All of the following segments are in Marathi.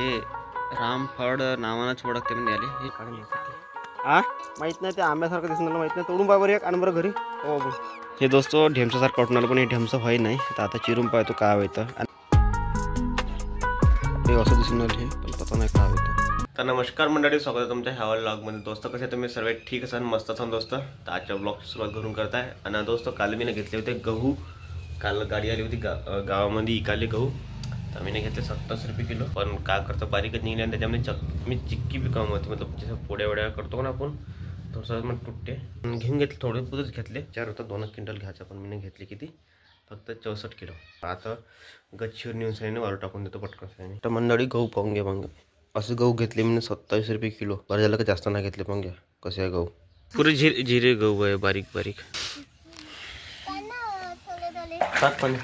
हे रामफळ नावानंच ओळखते म्हणजे आले हे काढून माहित नाही ते आंब्यासारखं दिसून माहित नाही तोडून पाय बरं एक आणि बरं घरी हो हे दोस्तो ढेमसासारखं वाटणार पण हे ढेमसं व्हाय नाही तर आता चिरून पाहतो काय होतं हे असं दिसून आलं हे पण पता नाही काय होतं. तर नमस्कार मंडळी, स्वागत आहे तुमच्या ह्या व्लॉगमध्ये. दोस्त कसे तुम्ही सर्व ठीक असाल, मस्त असाल दोस्त. तर आजच्या ब्लॉगची सुरुवात करून करताय. आणि दोस्त काल मी घेतले होते गहू, काल गाडी आली होती गावामध्ये इकाले गहू, तर मी घेतले 70 रुपये किलो. पण काय करतो बारीकच निघले आणि त्याच्यामध्ये मी चिक्की बी कम होती, मतलब जसं पोड्या वड्या करतो ना आपण थोडंसं मग तुटते. घेऊन घेतले थोडे पुरच घेतले, 4 होता 2 क्विंटल घ्यायचा, पण मी घेतले किती फक्त 64 किलो. आता गच्छीवर नेऊन साईने वाळू टाकून देतो पटकन साईने. तर मंडळी गहू पाहून घ्या मग, असं गहू घेतले मी 27 रुपये किलो. बरं झालं का जास्त नाही घेतले. पण घ्या कसे आहे गहू, पुरे जिरे गहू आहे, बारीक बारीक. टाक पाणी.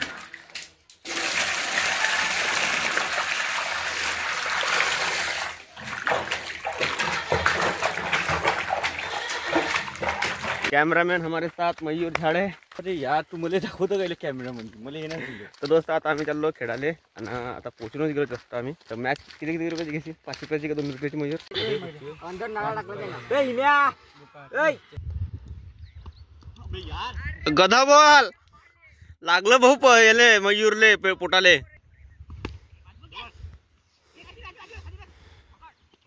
कॅमेरामॅन हमारे साथ मयूर झाडे. अरे यार तू मला दाखवतो गेले कॅमेरामध्ये, मला येणार नाही. तर दोस्त आता आम्ही चाललो खेळाले आणि आता पोचूनच गेलो जास्त आम्ही. तर मॅच किती किती रुपयाची घेतली? 5 रुपयाची का 2 रुपयाची मयूर? गधा बॉल लागलं भाऊ पहिले मयूरले पोटाले.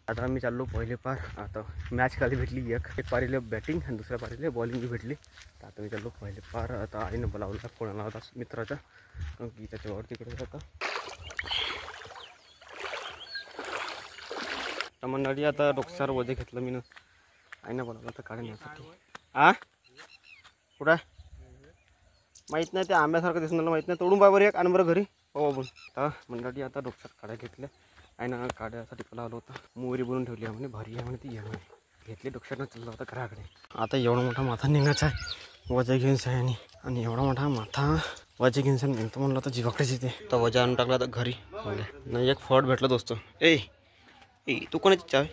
आता आम्ही चाललो पहिले पार. आता मॅच खाली भेटली, एक पारीले बॅटिंग आणि दुसऱ्या पारीले बॉलिंग बी भेटली. तर आता मी चाललो पहिले पार. आता आईनं बोलावला, कोणाला होता मित्राचा, की त्याच्यावर तिकडे होता. तर मंडळी आता डोक्यावर वजे घेतलं मी, आईनं बोलावलं तर काढण्यासाठी. कुठं माहीत नाही ते आंब्यासारखं दिसून माहीत नाही, तोडून पाय बरं एक आणि बरं घरी हो आपण. तर मंडळी आता डोक्यावर काड्या घेतल्या, आईनं काढ्यासाठी बोलावलं होतं. मोहरी बनवून ठेवली आहे म्हणे, भारी आहे म्हणे ती म्हणे. घेतली डोक्यानं चाललं होतं घराकडे. आता एवढा मोठा माथा निघायचा आहे वजा घेऊन सायानी, आणि एवढा मोठा माथा वजा घेऊन साय नेमतं म्हणलं तर जीवाकडेच येते. तर वजा आणून टाकला तर घरी नाही. एक फळ भेटलं दोस्त. ए तू कोणाची चाय?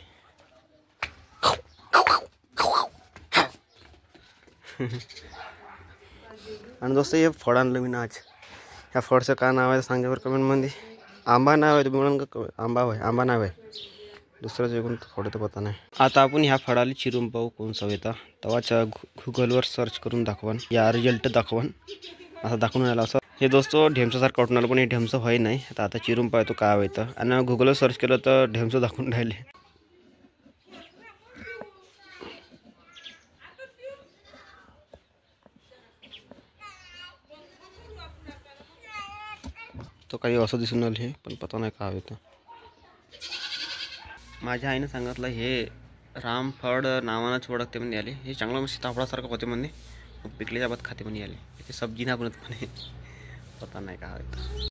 आणि दोस्त हे फळ आणलं मी ना आज. ह्या फळचं काय नाव आहे सांगा बरं कमेंटमध्ये. आंबा नाव आहे तुम्ही म्हणून का? आंबा होय, आंबा नाव आहे, दुसरं जेवण फळ तर पता नाही. आता आपण ह्या फळाला चिरून पाहू कोणसा येता. तेव्हाच्या गुगलवर सर्च करून दाखवन या रिझल्ट दाखवन असं दाखवून आला. असं हे दोस्त ढेमसासारखं वाटणार पण हे ढेमसं व्हाय नाही. तर आता चिरून पाहतो काय होतं. आणि गुगलवर सर्च केलं तर ढेमसं दाखवून राहिले. तो काही असं दिसून आलं हे, पण पता नाही काय होतं. माझ्या आईनं सांगितलं हे रामफळ नावानंच ओळखते म्हणजे आले. हे चांगलं मग सीताफळासारखं होते म्हणजे, पिकल्याच्या बाद खाते म्हणजे आले. ते सब्जी नाही बनत म्हणे, पता नाही काय होतं.